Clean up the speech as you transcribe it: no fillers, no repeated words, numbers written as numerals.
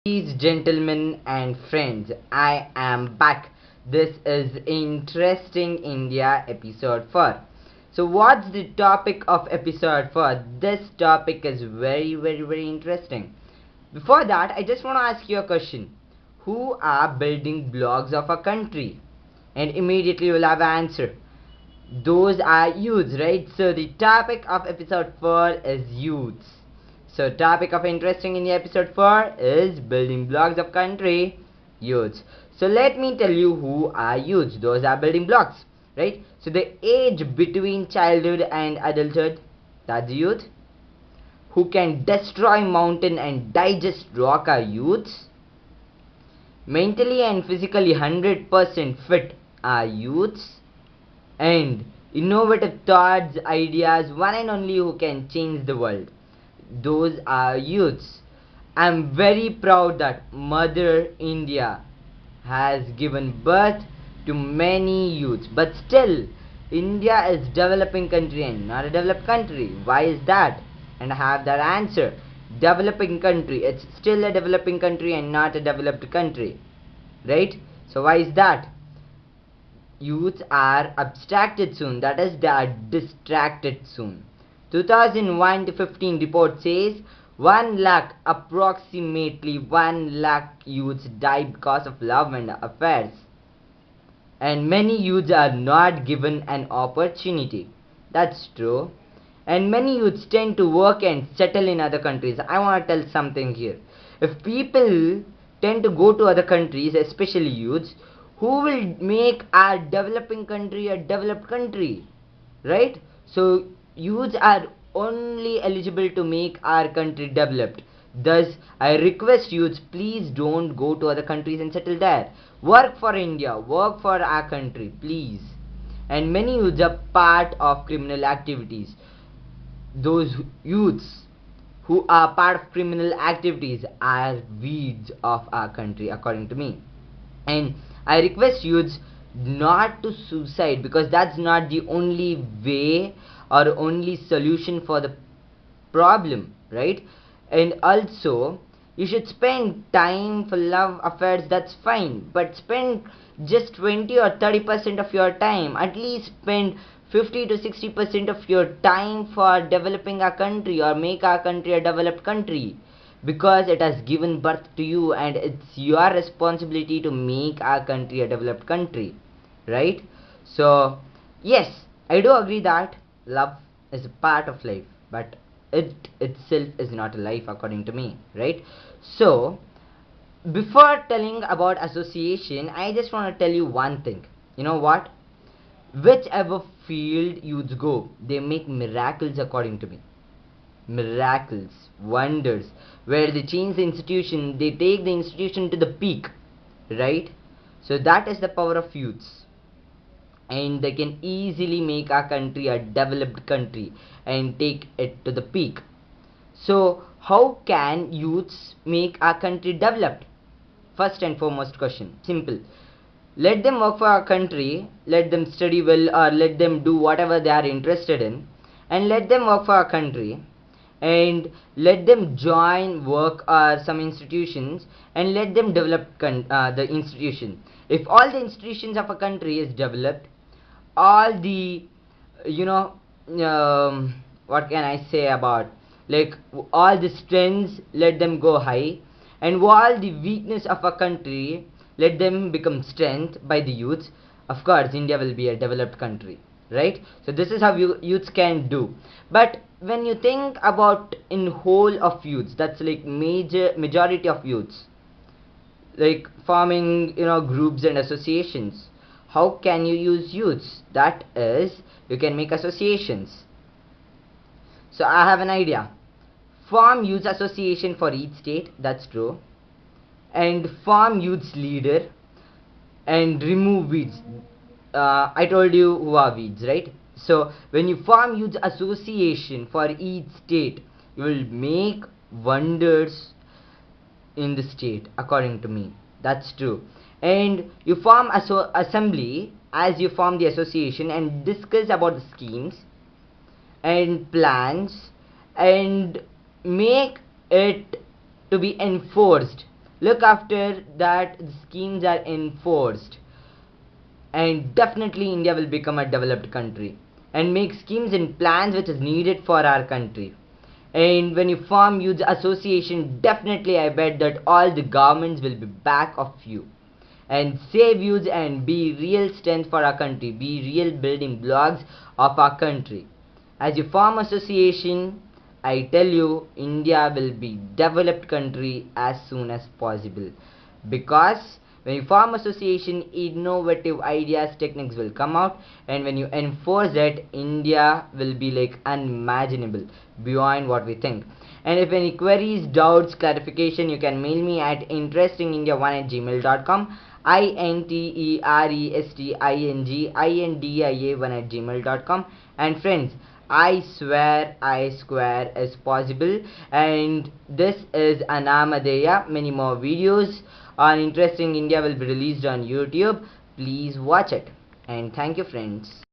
Ladies, gentlemen, and friends, I am back. This is Interesting India episode 4. So, what's the topic of episode 4? This topic is very interesting. Before that, I just want to ask you a question. Who are building blocks of a country? And immediately you'll have an answer. Those are youths, right? So, the topic of episode 4 is youths. So, topic of interesting in the episode 4 is building blocks of country, youths. So let me tell you who are youths. Those are building blocks, right? So the age between childhood and adulthood, that's youth. Who can destroy mountain and digest rock are youths. Mentally and physically 100% fit are youths. And innovative thoughts, ideas, one and only who can change the world, those are youths. I'm very proud that Mother India has given birth to many youths, but still India is developing country and not a developed country. Why is that? And I have that answer. Developing country, it's still a developing country and not a developed country, right? So why is that? Youths are abstracted soon, that is, they are distracted soon. 2001 to 15 report says 1 lakh, approximately 1 lakh youths die because of love and affairs. And many youths are not given an opportunity. That's true. And many youths tend to work and settle in other countries. I want to tell something here. If people tend to go to other countries, especially youths, who will make our developing country a developed country, right? So youths are only eligible to make our country developed. Thus I request youths, please don't go to other countries and settle there. Work for India, work for our country, please. And many youths are part of criminal activities. Those youths who are part of criminal activities are weeds of our country, according to me. And I request youths not to suicide, because that's not the only way or only solution for the problem, right? And also, you should spend time for love affairs, that's fine, but spend just 20 or 30% of your time. At least spend 50 to 60% of your time for developing our country or make our country a developed country, because it has given birth to you and it's your responsibility to make our country a developed country, right? So yes, I do agree that love is a part of life, but it itself is not a life, according to me, right? So before telling about association, I just want to tell you one thing. You know what? Whichever field youths go, they make miracles, according to me. Miracles, wonders, where they change the institution, they take the institution to the peak, right? So that is the power of youths, and they can easily make our country a developed country and take it to the peak. So how can youths make our country developed? First and foremost question, simple. Let them work for our country, let them study well, or let them do whatever they are interested in, and let them work for our country, and let them join work or some institutions, and let them develop the institution. If all the institutions of a country is developed, all the, you know, what can I say about, like, all the strengths, let them go high, and all the weakness of a country, let them become strength by the youths. Of course India will be a developed country, right? So this is how youths can do. But when you think about in whole of youths, that's like majority of youths, like forming, groups and associations. How can you use youths? That is, you can make associations. So I have an idea. Form youth association for each state, that's true, and form youths leader, and remove weeds. I told you who are weeds, right? So when you form youth association for each state, you will make wonders in the state, according to me. That's true. And you form assembly as you form the association and discuss about the schemes and plans, and make it to be enforced look after that the schemes are enforced, and definitely India will become a developed country, and make schemes and plans which is needed for our country. And when you form youth association, definitely I bet that all the governments will be back of you and save youth and be real strength for our country, be real building blocks of our country. As you form association, I tell you, India will be developed country as soon as possible. Because when you form association, innovative ideas, techniques will come out, and when you enforce it, India will be like unimaginable, beyond what we think. And if any queries, doubts, clarification, you can mail me at interestingindia1@gmail.com, interestingindia1@gmail.com. And friends, I swear I square is possible, and this is Anamadeya. Many more videos on Interesting India will be released on YouTube. Please watch it, and thank you friends.